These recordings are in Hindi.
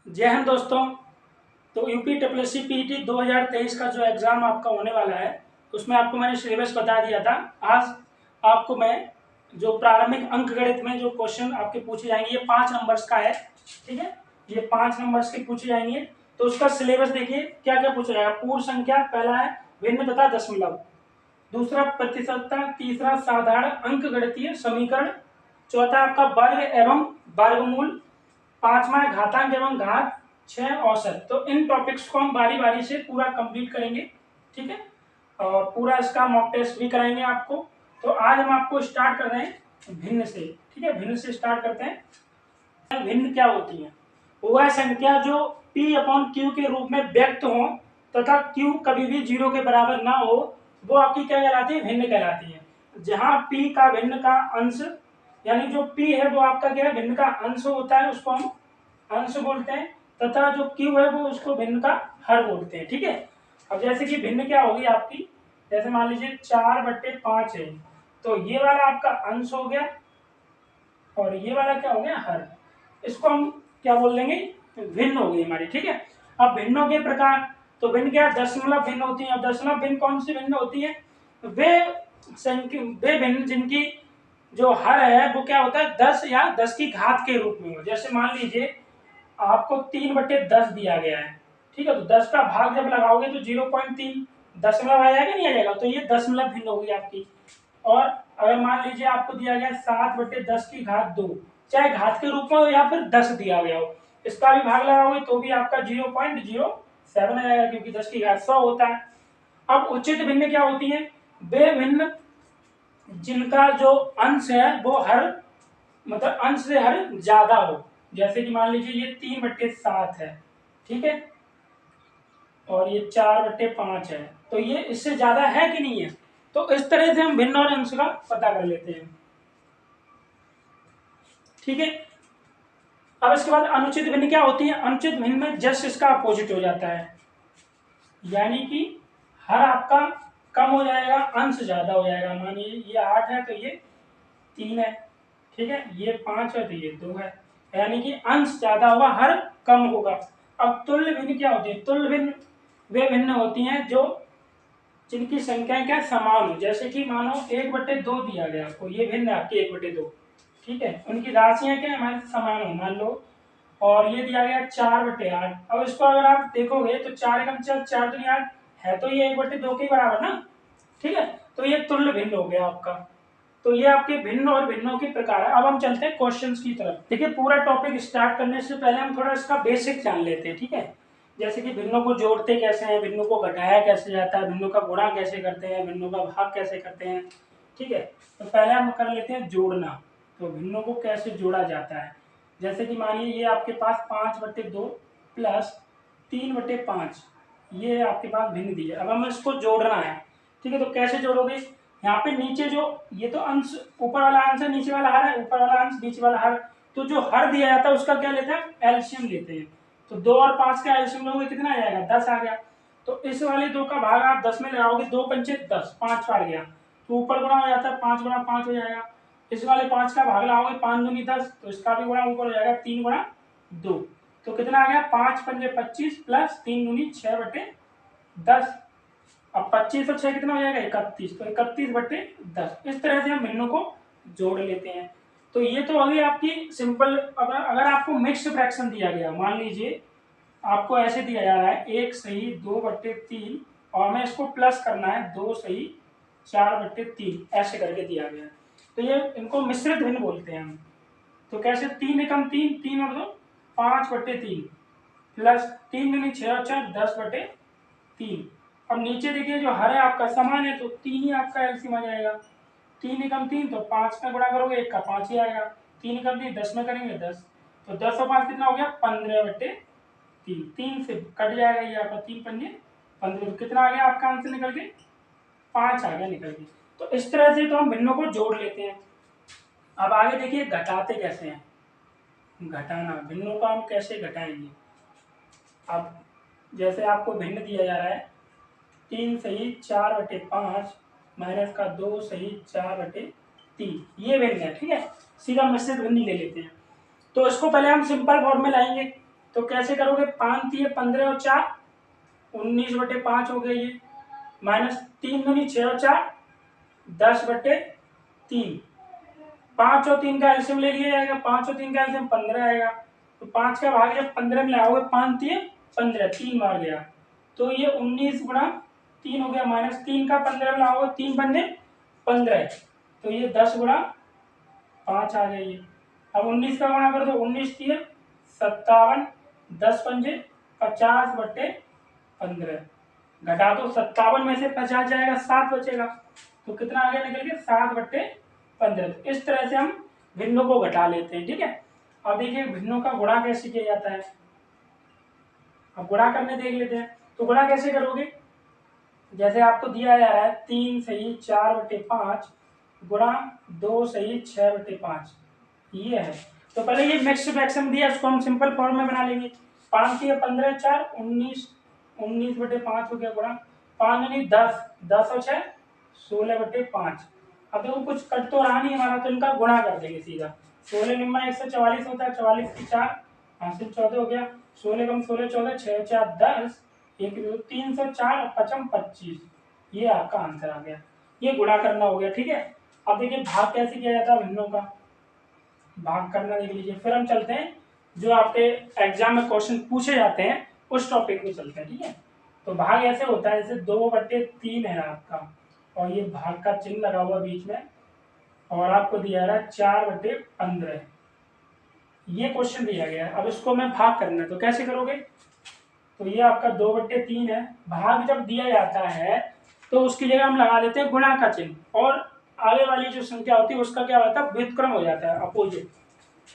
जय हिंद दोस्तों। तो यूपी डब्ल्यूएससी पीईटी 2023 का जो एग्ज़ाम आपका होने वाला है उसमें आपको मैंने सिलेबस बता दिया था। आज आपको मैं जो प्रारंभिक अंकगणित में जो क्वेश्चन आपके पूछे जाएंगे ये 5 नंबर्स का है। ठीक है, ये 5 नंबर्स के पूछे जाएंगे। तो उसका सिलेबस देखिए क्या क्या पूछा जाएगा। पूर्ण संख्या पहला है, भिन्न तथा दशमलव। दूसरा प्रतिशतता। तीसरा साधारण अंकगणितीय समीकरण। चौथा आपका वर्ग एवं वर्गमूल। पांचवा है घातांक एवं घात। 6 औसत। तो इन टॉपिक्स को हम बारी बारी से पूरा कंप्लीट करेंगे। ठीक है, और पूरा इसका मॉक टेस्ट भी कराएंगे आपको। तो आज हम आपको स्टार्ट कर रहे हैं भिन्न से। ठीक है, भिन्न से स्टार्ट करते हैं। भिन्न क्या होती है? वह संख्या जो p अपॉन क्यू के रूप में व्यक्त हो तथा q कभी भी 0 के बराबर ना हो, वो आपकी क्या कहलाती है? भिन्न कहलाती है। जहां p का भिन्न का अंश, यानी जो p है वो आपका क्या है? भिन्न का अंश होता है, उसको हम अंश बोलते हैं। तथा जो q है वो उसको भिन्न का हर बोलते हैं। ठीक है, अब जैसे कि भिन्न क्या होगी आपकी, जैसे मान लीजिए 4/5 है, तो ये वाला आपका अंश हो गया और ये वाला क्या हो गया? हर। इसको हम क्या बोल देंगे? भिन्न हो गई हमारी। ठीक है, अब भिन्नों के प्रकार। तो भिन्न क्या? दशमलव भिन्न होती है। अब दशमलव भिन्न कौन सी भिन्न होती है? वे भिन्न जिनकी जो हर है वो क्या होता है? 10 या 10 की घात के रूप में हो। जैसे मान लीजिए आपको 3/10 दिया गया है। ठीक है, तो 10 का भाग जब लगाओगे तो 0.3 दशमलव आ जाएगा, नहीं आ जाएगा? तो ये दशमलव भिन्न होगी आपकी। और अगर मान लीजिए आपको दिया गया 7/10 की घात 2, चाहे घात के रूप में हो या फिर 10 दिया गया हो, इसका भी भाग लगाओगे तो भी आपका 0.07 आ जाएगा, क्योंकि 10 की घात 100 होता है। अब उचित भिन्न क्या होती है? वे भिन्न जिनका जो अंश है वो हर, मतलब अंश से हर ज्यादा हो। जैसे कि मान लीजिए ये 3/7 है, ठीक है, और ये 4/5 है, तो ये इससे ज्यादा है कि नहीं है? तो इस तरह से हम भिन्न और अंश का पता कर लेते हैं। ठीक है, अब इसके बाद अनुचित भिन्न क्या होती है? अनुचित भिन्न में जस्ट इसका अपोजिट हो जाता है, यानी कि हर आपका कम हो जाएगा, अंश ज्यादा हो जाएगा। मानिए ये 8 है तो ये 3 है, ठीक है, ये 5 है तो ये 2 है, यानी कि अंश ज्यादा होगा, हर कम होगा। अब तुल्य भिन्न क्या होती है? तुल्य भिन्न वे भिन्न होती हैं जो जिनकी संख्याएं क्या समान हो। जैसे कि मानो 1/2 दिया गया आपको, ये भिन्न है आपकी 1/2, ठीक है, उनकी राशियां क्या हमारे समान हो मान लो। और ये दिया गया 4/8। अब इसको अगर आप देखोगे तो 4 एकम 4, 4 दूनी 8 है, तो ये 1/2 के बराबर ना। ठीक है, तो ये तुल्य भिन्न हो गया आपका। तो ये आपके भिन्न और भिन्नों के प्रकार है। अब हम चलते हैं क्वेश्चंस की तरफ। देखिए, पूरा टॉपिक स्टार्ट करने से पहले हम थोड़ा इसका बेसिक जान लेते हैं। ठीक है, जैसे कि भिन्नों को जोड़ते कैसे हैं, भिन्नों को घटाया कैसे जाता है, भिन्नों का गुणा कैसे करते हैं, भिन्नों का भाग कैसे करते हैं। ठीक है, तो पहले हम कर लेते हैं जोड़ना। तो भिन्नों को कैसे जोड़ा जाता है? जैसे कि मानिए ये आपके पास 5/2 प्लस 3/5, ये आपके पास भिन्न दी है। अब हमें इसको जोड़ना है। ठीक है, तो कैसे जोड़ोगे? यहाँ पे नीचे जो ये तो अंश, ऊपर वाला अंश है, नीचे वाला हर है, ऊपर वाला अंश नीचे वाला हर। तो जो हर दिया जाता है उसका क्या लेते हैं? एलसीएम लेते हैं। तो 2 और 5 का एलसीएम लोगे कितना आ जाएगा? 10 आ गया। तो इस वाले 2 का भाग आप 10 में लगाओगे, 2 पंचे 10, 5 बार गया, तो ऊपर गुणा हो जाता है, 5 गुणा 5 हो जाएगा। इस वाले 5 का भाग लगाओगे, 5 दूनी 10, तो इसका भी गुणा ऊपर हो जाएगा, 3 गुणा 2। तो कितना आ गया? 5 पंजे 25 प्लस 3 दूनी 6/10। अब 25 और 6 कितना हो जाएगा? 31। तो 31/10। इस तरह से हम भिन्नों को जोड़ लेते हैं। तो ये तो अभी आपकी सिंपल। अगर आपको मिक्स्ड फ्रैक्शन दिया गया, मान लीजिए आपको ऐसे दिया जा रहा है 1 सही 2/3 और हमें इसको प्लस करना है 2 सही 4/3, ऐसे करके दिया गया है, तो ये इनको मिश्रित भिन्न बोलते हैं हम। तो कैसे? 3 एकम 3, 3 और 2 5/3 प्लस 3 दूनी 6 और 4 10/3। अब नीचे देखिए जो हर है आपका समान है, तो 3 ही आपका एलसीएम आ जाएगा। 3 एकम 3, तो 5 का गुणा करोगे 1 का 5 ही आएगा। 3 एकम 3 10 में करेंगे 10, तो 10 और 5 कितना हो गया? 15/3। 3 से कट जाएगा ये आपका, 3 पंजे 15, तो कितना आ गया आपका आंसर निकल के? 5 आ गया निकल के। तो इस तरह से तो हम भिन्नों को जोड़ लेते हैं। अब आगे देखिए घटाते कैसे हैं। घटाना, भिन्नों को हम कैसे घटाएंगे? अब जैसे आपको भिन्न दिया जा रहा है 3 सही 4/5 माइनस का 2 सही 4/3, ये भिन्न है। ठीक है, सीधा मिश्रित भिन्न ले लेते हैं। तो इसको पहले हम सिंपल फॉर्म में लाएंगे। तो कैसे करोगे, 5 दिए 15 और 4 19/5 हो गया ये, माइनस 3 दूनी 6 और 4 10/3, 5 और 3 का एलसीएम ले लिया जाएगा, 5 और 3 का एलसीएम 15 आएगा। तो 5 का भाग जब 15 में लाओगे, 5 दिए 15, 3 बार गया, तो ये 19/3 हो गया, माइनस 3 का 15 में लाओगे, 3 पंजे 15, तो ये 10/5 आ गया ये। अब 19 का गुणा कर दो, 19 दिए 57, 10 पंजे 50/15, घटा दो, 57 में से 50 जाएगा, 7 बचेगा, तो कितना आ गया निकल के 7/15। इस तरह से हम भिन्नों को घटा लेते हैं, ठीक है। अब देखिए भिन्नों का गुणा कैसे किया जाता है, अब गुणा करने देख लेते हैं। तो गुणा कैसे करोगे, जैसे आपको दिया जा रहा है 3 सही 4/5 गुणा 2 सही 6/5, ये है। तो पहले ये मिक्स्ड फ्रैक्शन दिया, इसको हम सिंपल फॉर्म में बना लेंगे। 5 दिए 15 4 19, 19/5 हो गया गुणा 5 नहीं 10, 10 और 6 16/5। अब देखो कुछ कट तो रहा नहीं हमारा, तो इनका गुणा कर देंगे सीधा। 16 निम्मा 144 होता है, 44 की 4 हासिल 14 हो गया, 16 कम 16 14, 6 4 10, 1 304 और 5 25, ये आपका आंसर आ गया। ये गुणा करना हो गया, ठीक है। अब देखिए भाग कैसे किया जाता है भिन्नों का, भाग करना देख लीजिए, फिर हम चलते हैं जो आपके एग्जाम में क्वेश्चन पूछे जाते हैं उस टॉपिक में चलते हैं, ठीक है। तो भाग ऐसे होता है, जैसे 2/3 है आपका, और ये भाग का चिन्ह लगा हुआ बीच में, और आपको दिया रहा है 4/15, ये क्वेश्चन दिया गया है। अब इसको मैं भाग करना है, तो कैसे करोगे, तो ये आपका 2/3 है, भाग जब दिया जाता है तो उसकी जगह हम लगा देते हैं गुणा का चिन्ह, और आगे वाली जो संख्या होती है उसका क्या होता है, व्युत्क्रम हो जाता है, अपोजिट।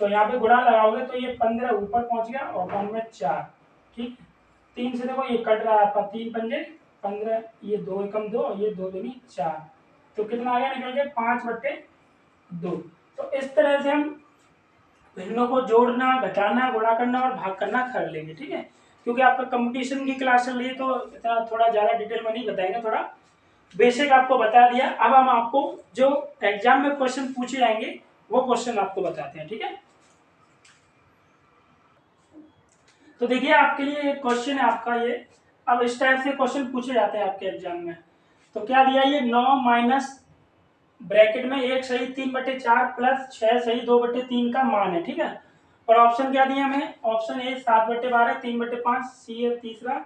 तो यहाँ पे गुणा लगाओगे तो ये 15 ऊपर पहुंच गया और कौन में 4, ठीक है। 3 से देखो ये कट रहा है आपका, 3 पंजे 15, ये 2 एकम 2, ये 2 दूनी 4, तो कितना आ गया निकल के 5/2। तो इस तरह से हम भिन्नों को जोड़ना, घटाना, गुणा करना और भाग करना कर लेंगे, ठीक है। क्योंकि आपका कंपटीशन की क्लास चल रही है तो इतना थोड़ा ज़्यादा डिटेल में नहीं बताएंगे, थोड़ा बेसिक आपको बता दिया। अब हम आपको जो एग्जाम में क्वेश्चन पूछे जाएंगे वो क्वेश्चन आपको बताते हैं, ठीक है। तो देखिए आपके लिए एक क्वेश्चन है आपका ये, अब इस टाइप से क्वेश्चन पूछे जाते हैं आपके एग्जाम में। तो क्या दिया, ये 9 माइनस ब्रैकेट में 1 सही 3/4 प्लस 6 सही 2/3 का मान है, ठीक है। और ऑप्शन क्या दिया हमें, ऑप्शन ए 7/12 3/5, सी है तीसरा,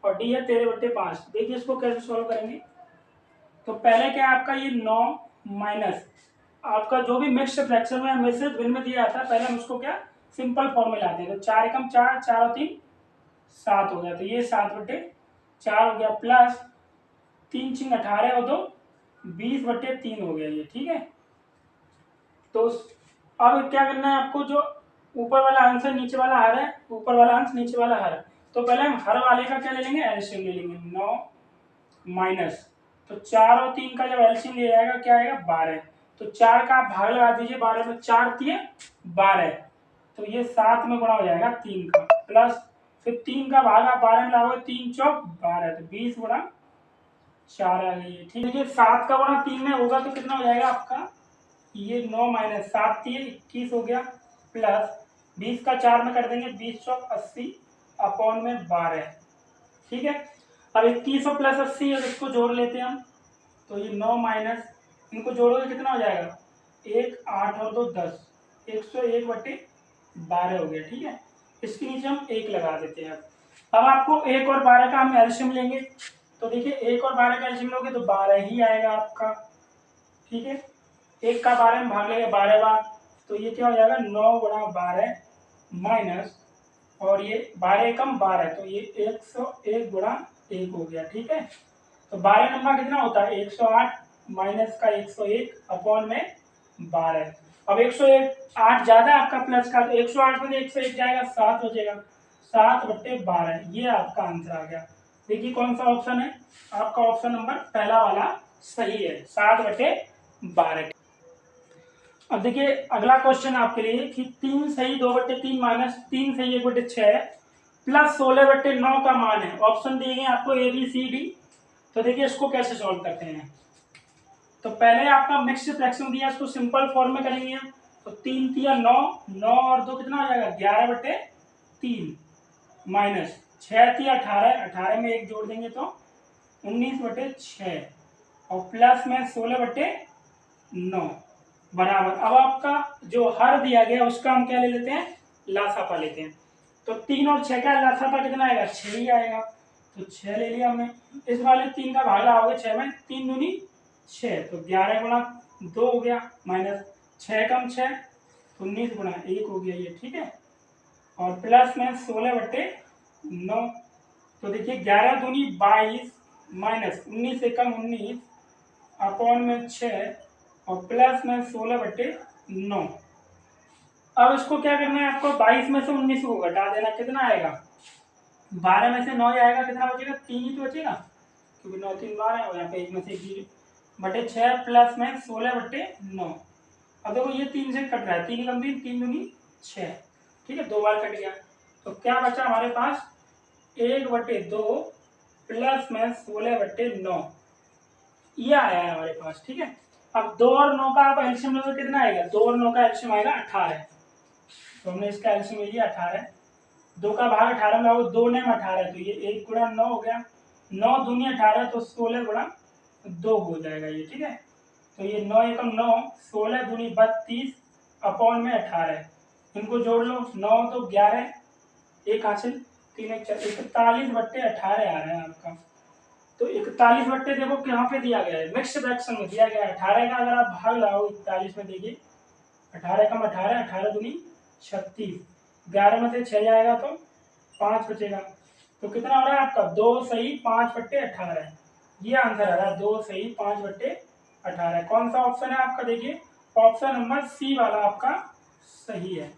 और डी है 13/5। देखिए इसको कैसे सॉल्व करेंगे। तो पहले क्या है आपका, ये 9 माइनस आपका जो भी मिक्स्ड फ्रैक्शन में मिश्रित भिन्न में दिया जाता है, पहले हम उसको क्या सिंपल फॉर्म में लाते हैं। तो 4 एकम 4, 4 और 3 7 हो गया, तो ये 7/4 हो गया, प्लस 3 छिंग 18 और 2 20/3 हो गया ये, ठीक है। तो अब क्या करना है आपको, जो ऊपर वाला आंसर नीचे वाला हर है, ऊपर वाला अंश नीचे वाला हर है, तो पहले हम हर वाले का क्या ले लेंगे, एलसीएम ले लेंगे। 9 माइनस, तो 4 और 3 का जब एलसीएम लिया जाएगा क्या आएगा 12, तो 4 का आप भाग लगा दीजिए, 12 में 4 दिए 12, तो ये 7 में गुणा हो जाएगा 3 का, प्लस फिर 3 का भाग आप 12 में लाओगे, 3 चौक 12, तो 20 गुणा 4 आ गई है, ठीक है। 7 का गुणा 3 में होगा तो कितना हो जाएगा आपका, ये 9 माइनस 7 दिए 21 हो गया, प्लस 20 का 4 में कर देंगे, 20 चौक 80 अपॉन में 12, ठीक है। अब 21 और प्लस 80 है, इसको जोड़ लेते हैं हम, तो ये 9 माइनस, इनको जोड़ोगे कितना हो जाएगा, 1 8 और 2 10, 101/12 हो गया, ठीक है। इसके नीचे हम 1 लगा देते हैं। अब आपको 1 और 12 का हम एलसीएम लेंगे, तो देखिए 1 और 12 का एलसीएम लोगे तो 12 ही आएगा आपका, ठीक है। 1 का 12 में भाग लेंगे 12 बार, तो ये क्या हो जाएगा 9 गुणा 12 माइनस, और ये 12 एकम 12, तो ये 101 गुणा 1 हो गया, ठीक है। तो 12 नंबर कितना होता है 108, माइनस का 101 अपॉन में 12। अब 101 8 ज्यादा आपका प्लस का, तो 108 में 101 जाएगा 7 हो जाएगा, 7/12, ये आपका आंसर आ गया। देखिए कौन सा ऑप्शन है आपका, ऑप्शन नंबर पहला वाला सही है, 7/12। अब देखिए अगला क्वेश्चन आपके लिए कि 3 सही 2/3 माइनस 3 सही 1/6 प्लस 16/9 का मान है। ऑप्शन दिए गए आपको ए बी सी डी। तो देखिए इसको कैसे सॉल्व करते हैं। तो पहले आपका मिक्स्ड फ्रैक्शन दिया, इसको सिंपल फॉर्म में करेंगे हम। तो 3 3 9, 9 और 2 कितना हो जाएगा 11/3, माइनस 6 थी 18, 18 में 1 जोड़ देंगे तो 19/6 और प्लस में 16/9 बराबर। अब आपका जो हर दिया गया उसका हम क्या ले लेते हैं, लासापा लेते हैं। तो 3 और 6 का लासापा कितना आएगा, 6 ही आएगा। तो 6 ले लिया हमने। इस वाले 3 का भाग लगाओगे 6 में, 3 दूनी 6, तो 11 गुणा 2 हो गया, माइनस 6 कम 6 19 गुणा 1 हो गया ये, ठीक है। और प्लस में 16/9, तो देखिए 11 दूनी 22 माइनस 19 से कम 19 अपॉन में 6 और प्लस में 16/9। अब इसको क्या करना है आपको, 22 में से 19 को घटा देना, कितना आएगा 12 में से 9 आएगा, कितना बचेगा 3 ही तो बचेगा, क्योंकि 9 3 12 है और यहाँ पे 1 में से 0/6 प्लस में 16/9। अब देखो ये 3 से कट रहा है, 3 कम 3 3 दूनी 6, ठीक है, 2 बार कट गया। तो क्या बचा हमारे पास 1/2 प्लस में 16/9, ये आया है हमारे पास, ठीक है। अब 2 और 9 का आप एलसीएम लोगे कितना आएगा, 2 और 9 का एलसीएम आएगा 18, तो हमने इसका एलसीएम ले लिया 18। 2 का भाग 18 में आओगे, 2 ने 18, तो ये 1 गुणा 9 हो गया, 9 दूनी 18 तो 16 गुणा 2 हो जाएगा ये, ठीक है। तो ये 9 एकम 9, 16 दूनी 32 अपॉन में 18, इनको जोड़ लो, 9 तो 11, एक हासिल 3 1 41/18 आ रहा है आपका। तो 41 देखो कहाँ पे दिया गया है, मिक्स फ्रैक्शन में दिया गया है। 18 का अगर आप भाग लाओ 41 में, देखिए 18 कम 18, 18 दूनी 36, 11 में से 6 जाएगा तो 5 बचेगा, तो कितना हो रहा है आपका 2 सही 5/18, ये आंसर आ रहा है 2 सही 5/18। कौन सा ऑप्शन है आपका, देखिए ऑप्शन नंबर सी वाला आपका सही है।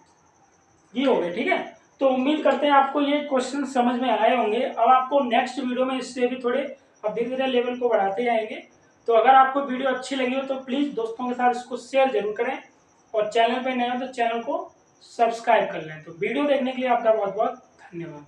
ये हो गया, ठीक है। तो उम्मीद करते हैं आपको ये क्वेश्चन समझ में आए होंगे। अब आपको नेक्स्ट वीडियो में इससे भी थोड़े अब धीरे धीरे लेवल को बढ़ाते जाएंगे। तो अगर आपको वीडियो अच्छी लगी हो तो प्लीज़ दोस्तों के साथ इसको शेयर जरूर करें, और चैनल पे नए हो तो चैनल को सब्सक्राइब कर लें। तो वीडियो देखने के लिए आपका बहुत बहुत धन्यवाद।